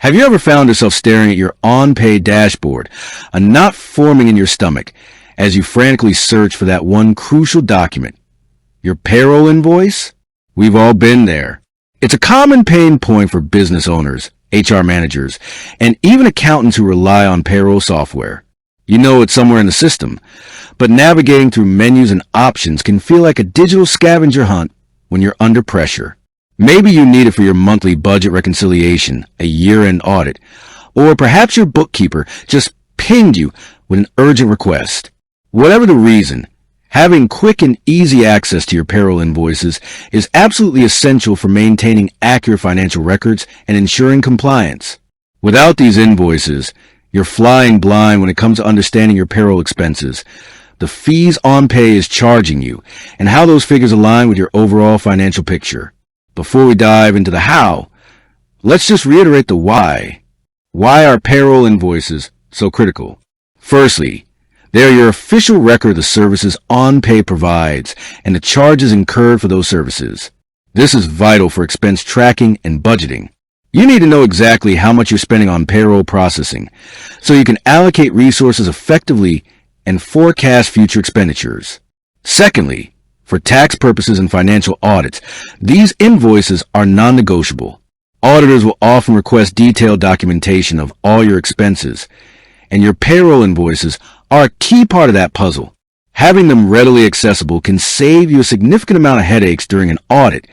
Have you ever found yourself staring at your Onpay dashboard, a knot forming in your stomach, as you frantically search for that one crucial document? Your payroll invoice? We've all been there. It's a common pain point for business owners, HR managers, and even accountants who rely on payroll software. You know it's somewhere in the system, but navigating through menus and options can feel like a digital scavenger hunt when you're under pressure. Maybe you need it for your monthly budget reconciliation, a year-end audit, or perhaps your bookkeeper just pinged you with an urgent request. Whatever the reason, having quick and easy access to your payroll invoices is absolutely essential for maintaining accurate financial records and ensuring compliance. Without these invoices, you're flying blind when it comes to understanding your payroll expenses, the fees Onpay is charging you, and how those figures align with your overall financial picture. Before we dive into the how, let's just reiterate the why. Why are payroll invoices so critical? Firstly, they are your official record of the services Onpay provides and the charges incurred for those services. This is vital for expense tracking and budgeting. You need to know exactly how much you're spending on payroll processing so you can allocate resources effectively and forecast future expenditures. Secondly, for tax purposes and financial audits, these invoices are non-negotiable. Auditors will often request detailed documentation of all your expenses, and your payroll invoices are a key part of that puzzle. Having them readily accessible can save you a significant amount of headaches during an audit,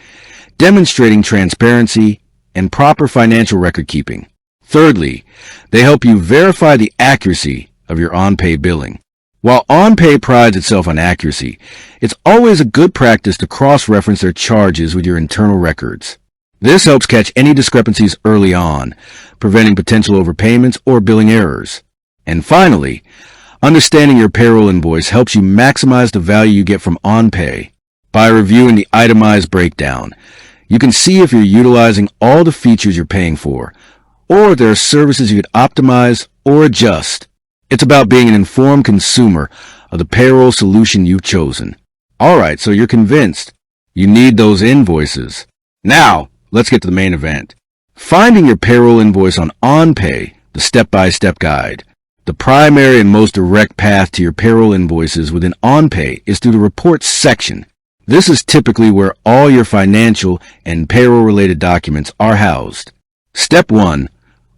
demonstrating transparency and proper financial record keeping. Thirdly, they help you verify the accuracy of your Onpay billing. While Onpay prides itself on accuracy, it's always a good practice to cross-reference their charges with your internal records. This helps catch any discrepancies early on, preventing potential overpayments or billing errors. And finally, understanding your payroll invoice helps you maximize the value you get from Onpay. By reviewing the itemized breakdown, you can see if you're utilizing all the features you're paying for, or if there are services you could optimize or adjust. It's about being an informed consumer of the payroll solution you've chosen. Alright, so you're convinced. You need those invoices. Now, let's get to the main event. Finding your payroll invoice on Onpay, the step-by-step guide. The primary and most direct path to your payroll invoices within Onpay is through the Reports section. This is typically where all your financial and payroll-related documents are housed. Step 1.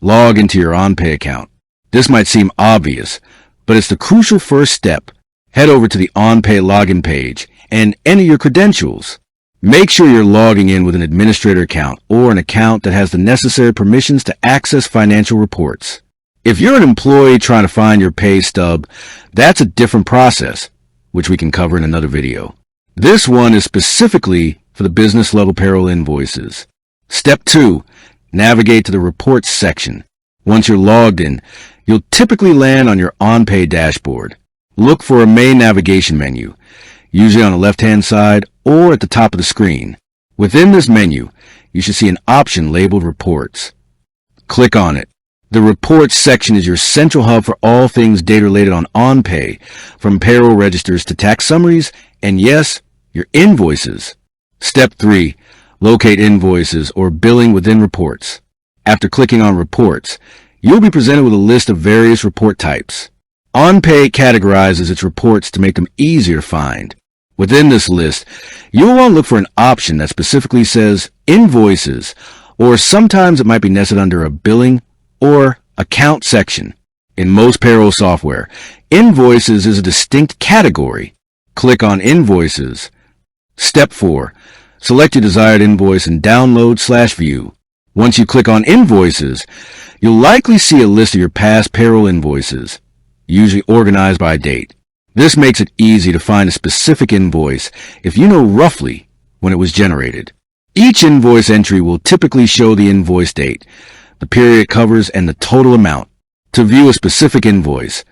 Log into your Onpay account. This might seem obvious, but it's the crucial first step. Head over to the Onpay login page and enter your credentials. Make sure you're logging in with an administrator account or an account that has the necessary permissions to access financial reports. If you're an employee trying to find your pay stub, that's a different process, which we can cover in another video. This one is specifically for the business level payroll invoices. Step 2. Navigate to the Reports section. Once you're logged in, you'll typically land on your Onpay dashboard. Look for a main navigation menu, usually on the left-hand side or at the top of the screen. Within this menu, you should see an option labeled Reports. Click on it. The Reports section is your central hub for all things data-related on Onpay, from payroll registers to tax summaries, and yes, your invoices. Step 3. Locate invoices or billing within Reports. After clicking on Reports, you'll be presented with a list of various report types. Onpay categorizes its reports to make them easier to find. Within this list, you'll want to look for an option that specifically says Invoices, or sometimes it might be nested under a Billing or Account section. In most payroll software, Invoices is a distinct category. Click on Invoices. Step 4. Select your desired invoice and download/view. Once you click on Invoices, you'll likely see a list of your past payroll invoices, usually organized by date. This makes it easy to find a specific invoice if you know roughly when it was generated. Each invoice entry will typically show the invoice date, the period it covers, and the total amount. To view a specific invoice,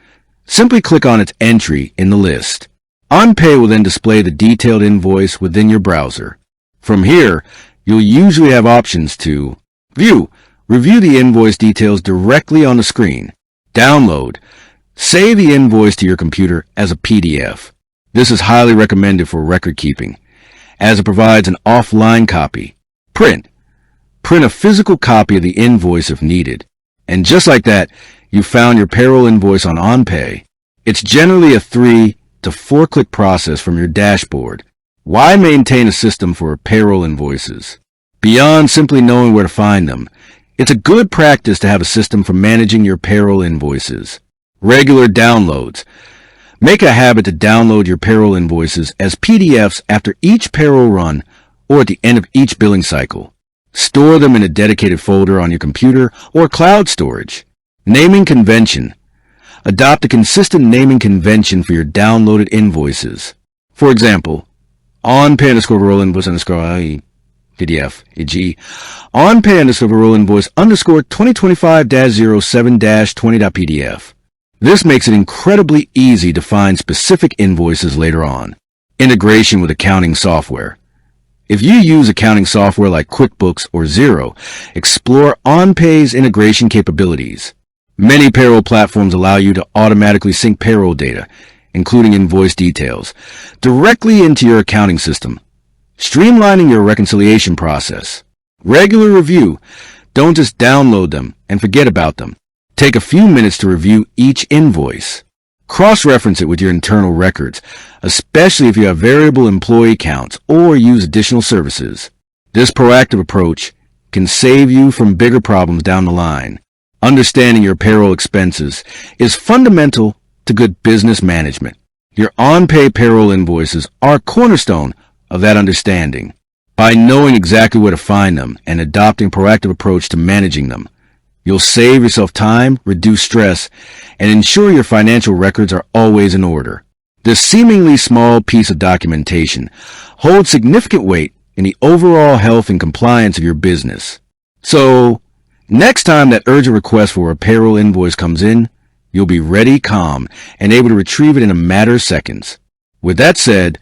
simply click on its entry in the list. Onpay will then display the detailed invoice within your browser. From here, you'll usually have options to View. Review the invoice details directly on the screen. Download. Save the invoice to your computer as a PDF. This is highly recommended for record keeping, as it provides an offline copy. Print. Print a physical copy of the invoice if needed. And just like that, you found your payroll invoice on Onpay. It's generally a 3 to 4 click process from your dashboard. Why maintain a system for payroll invoices? Beyond simply knowing where to find them, it's a good practice to have a system for managing your payroll invoices. Regular downloads. Make a habit to download your payroll invoices as PDFs after each payroll run or at the end of each billing cycle. Store them in a dedicated folder on your computer or cloud storage. Naming convention. Adopt a consistent naming convention for your downloaded invoices. For example, Onpay underscore payroll invoice underscore PDF, e.g. Onpay underscore payroll invoice underscore 2025-07-20.pdf. This makes it incredibly easy to find specific invoices later on. Integration with accounting software. If you use accounting software like QuickBooks or Xero, explore Onpay's integration capabilities. Many payroll platforms allow you to automatically sync payroll data, including invoice details, directly into your accounting system, streamlining your reconciliation process. Regular review. Don't just download them and forget about them. Take a few minutes to review each invoice. Cross-reference it with your internal records, especially if you have variable employee counts or use additional services. This proactive approach can save you from bigger problems down the line. Understanding your payroll expenses is fundamental to good business management. Your Onpay payroll invoices are a cornerstone of that understanding. By knowing exactly where to find them and adopting a proactive approach to managing them, you'll save yourself time, reduce stress, and ensure your financial records are always in order. This seemingly small piece of documentation holds significant weight in the overall health and compliance of your business. So, next time that urgent request for a payroll invoice comes in, you'll be ready, calm, and able to retrieve it in a matter of seconds. With that said,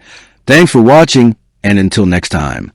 thanks for watching, and until next time.